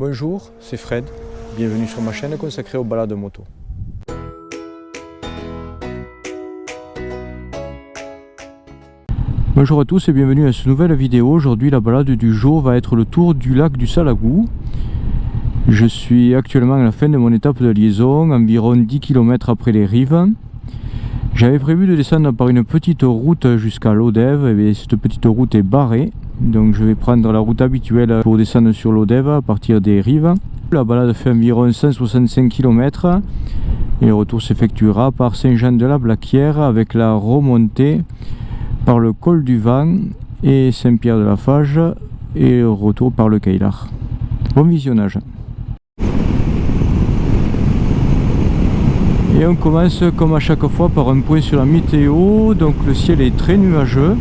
Bonjour, c'est Fred. Bienvenue sur ma chaîne consacrée aux balades moto. Bonjour à tous et bienvenue à cette nouvelle vidéo. Aujourd'hui la balade du jour va être le tour du lac du Salagou. Je suis actuellement à la fin de mon étape de liaison, environ 10 km après les rives. J'avais prévu de descendre par une petite route jusqu'à Lodève, et cette petite route est barrée. Donc je vais prendre la route habituelle pour descendre sur Lodève à partir des rives. La balade fait environ 165 km et le retour s'effectuera par Saint-Jean-de-la-Blaquière avec la remontée par le col du Vent et Saint-Pierre-de-la-Fage et le retour par le Caillard. Bon visionnage. Et on commence comme à chaque fois par un point sur la météo. Donc le ciel est très nuageux,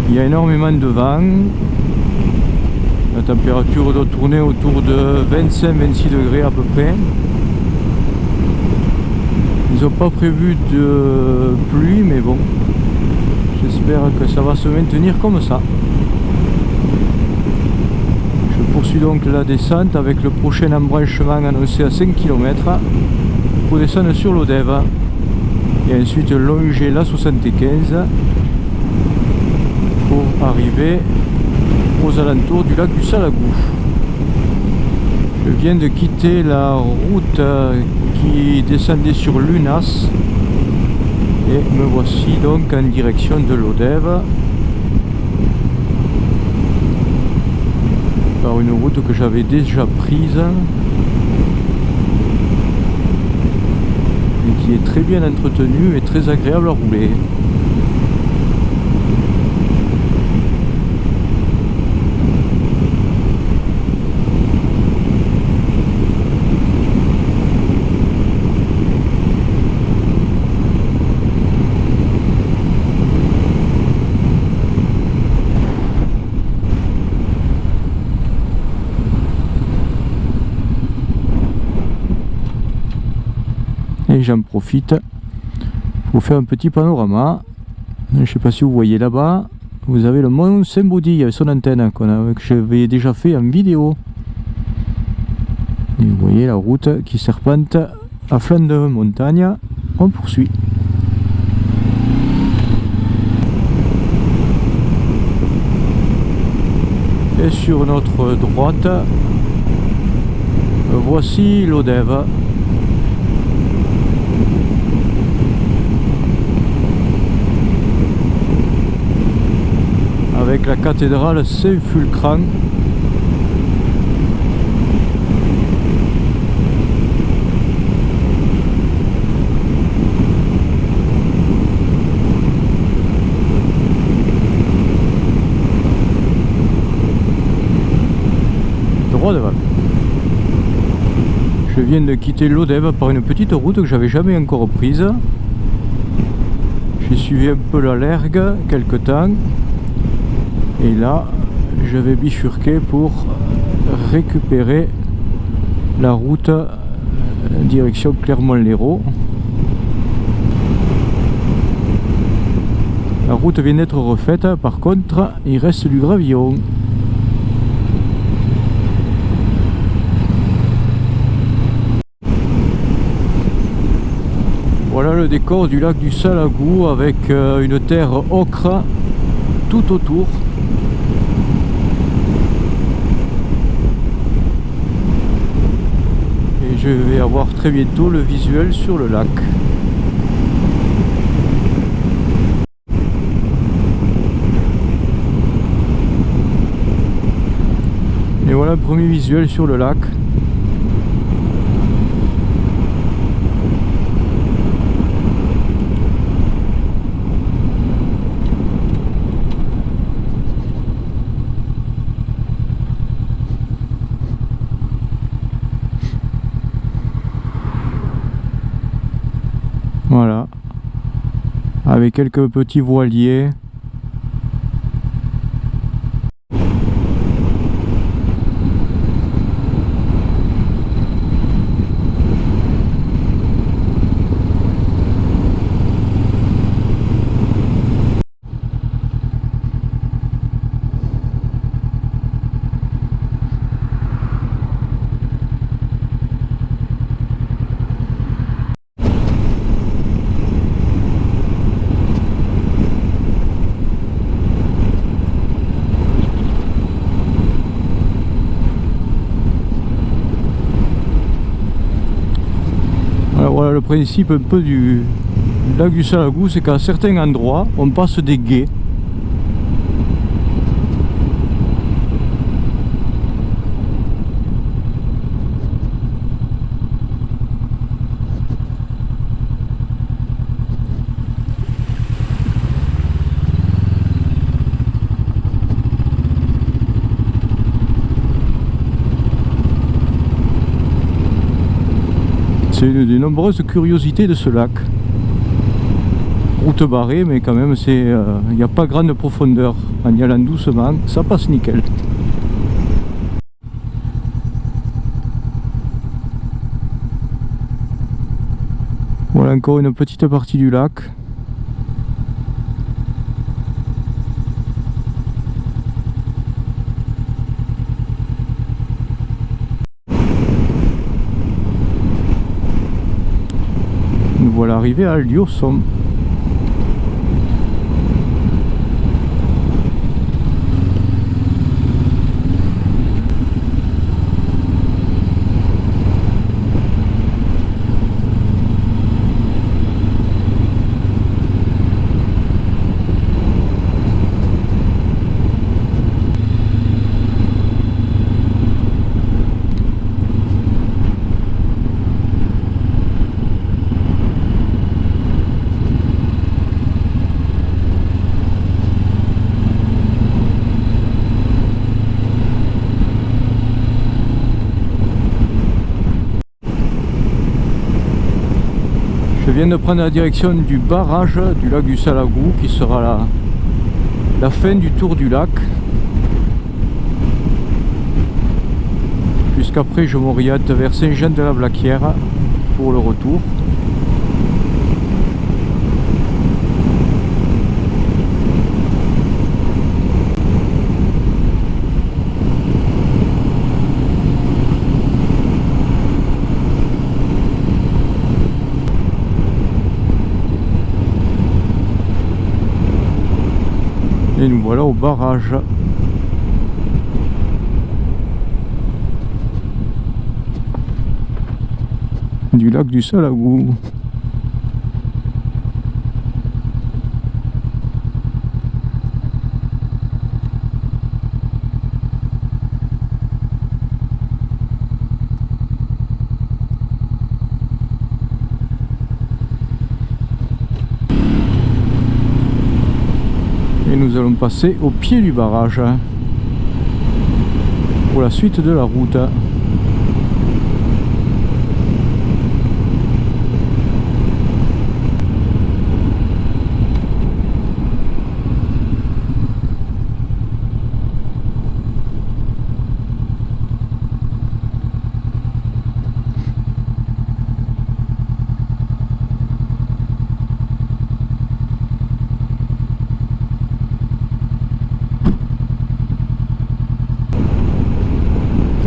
il y a énormément de vent, la température doit tourner autour de 25-26 degrés à peu près. Ils n'ont pas prévu de pluie, mais bon, j'espère que ça va se maintenir comme ça. Je poursuis donc la descente avec le prochain embranchement annoncé à 5 km pour descendre sur l'Odève et ensuite longer la 75 pour arriver aux alentours du lac du Salagou. Je viens de quitter la route qui descendait sur Lunas et me voici donc en direction de l'Odève par une route que j'avais déjà prise et qui est très bien entretenue et très agréable à rouler. Et j'en profite pour faire un petit panorama. Je ne sais pas si vous voyez là-bas, vous avez le mont Saint-Baudille avec son antenne que j'avais déjà fait en vidéo. Et vous voyez la route qui serpente à flanc de montagne. On poursuit. Et sur notre droite, voici l'Odève. Avec la cathédrale Saint-Fulcran. Droit devant. Je viens de quitter l'Odève par une petite route que j'avais jamais encore prise. J'ai suivi un peu la Lergue quelque temps. Et là, je vais bifurquer pour récupérer la route direction Clermont-Lérault. La route vient d'être refaite, par contre, il reste du gravillon. Voilà le décor du lac du Salagou avec une terre ocre tout autour. Je vais avoir très bientôt le visuel sur le lac. Et voilà le premier visuel sur le lac. Voilà, avec quelques petits voiliers. le principe un peu du lac du Salagou, c'est qu'à certains endroits, on passe des gués. C'est une des nombreuses curiosités de ce lac. Route barrée, mais quand même, il n'y a pas grande profondeur. En y allant doucement, ça passe nickel. Voilà encore une petite partie du lac. Nous voilà arrivés à Liosson. Je viens de prendre la direction du barrage du lac du Salagou qui sera la fin du tour du lac. Puisqu'après je m'oriente vers Saint-Jean-de-la-Blaquière pour le retour. Et nous voilà au barrage. Du lac du Salagou. Et nous allons passer au pied du barrage pour la suite de la route.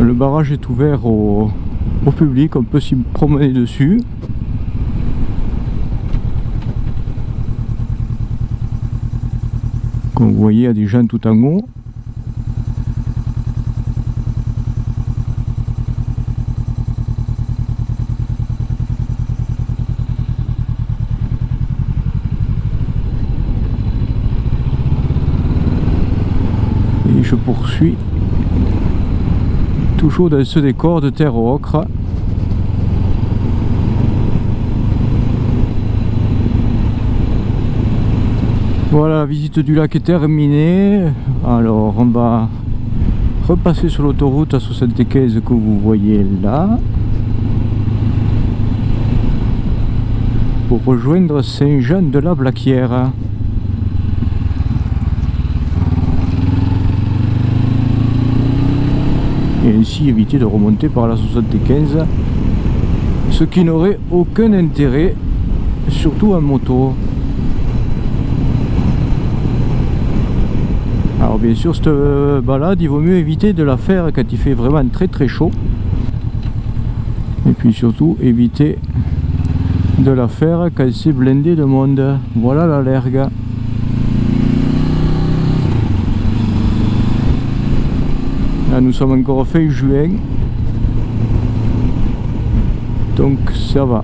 Le barrage est ouvert au public, on peut s'y promener dessus. Comme vous voyez, il y a des gens tout en haut. Et je poursuis toujours dans ce décor de terre ocre. Voilà, la visite du lac est terminée. Alors on va repasser sur l'autoroute à 75 que vous voyez là pour rejoindre Saint-Jean-de-la-Blaquière. Et ainsi éviter de remonter par la 75, ce qui n'aurait aucun intérêt, surtout en moto. Alors bien sûr, cette balade, il vaut mieux éviter de la faire quand il fait vraiment très très chaud. Et puis surtout éviter de la faire quand c'est blindé de monde. Voilà la lergue. Là, nous sommes encore fin juin, donc ça va.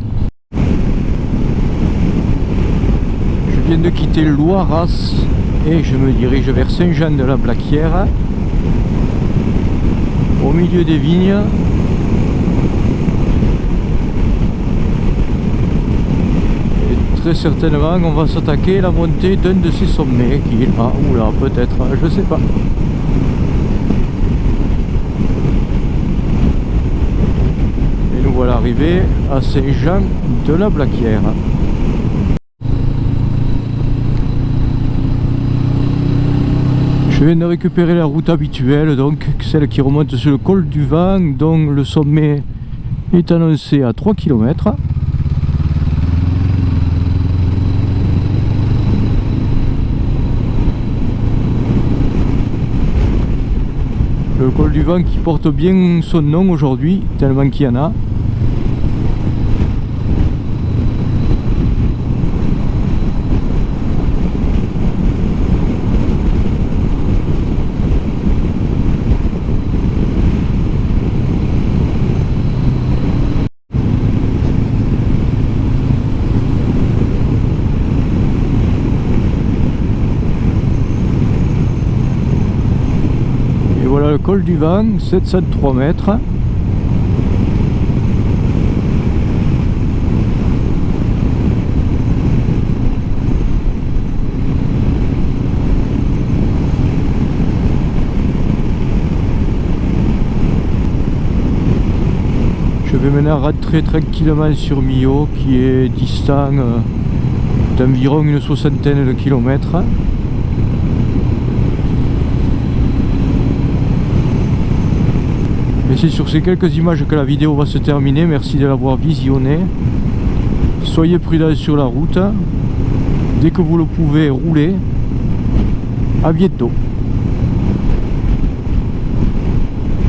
viens de quitter Loiras et je me dirige vers Saint-Jean-de-la-Blaquière, au milieu des vignes. Et très certainement on va s'attaquer à la montée d'un de ces sommets qui est là, ou là peut-être, je sais pas. Et nous voilà arrivés à Saint-Jean-de-la-Blaquière. Je viens de récupérer la route habituelle, donc celle qui remonte sur le col du Vent, dont le sommet est annoncé à 3 km. Le col du Vent qui porte bien son nom aujourd'hui, tellement qu'il y en a. Voilà le col du Vent, 703 mètres. Je vais maintenant rentrer tranquillement sur Millau, qui est distant d'environ une soixantaine de kilomètres. Et c'est sur ces quelques images que la vidéo va se terminer. Merci de l'avoir visionnée. Soyez prudents sur la route. Dès que vous le pouvez, roulez. À bientôt.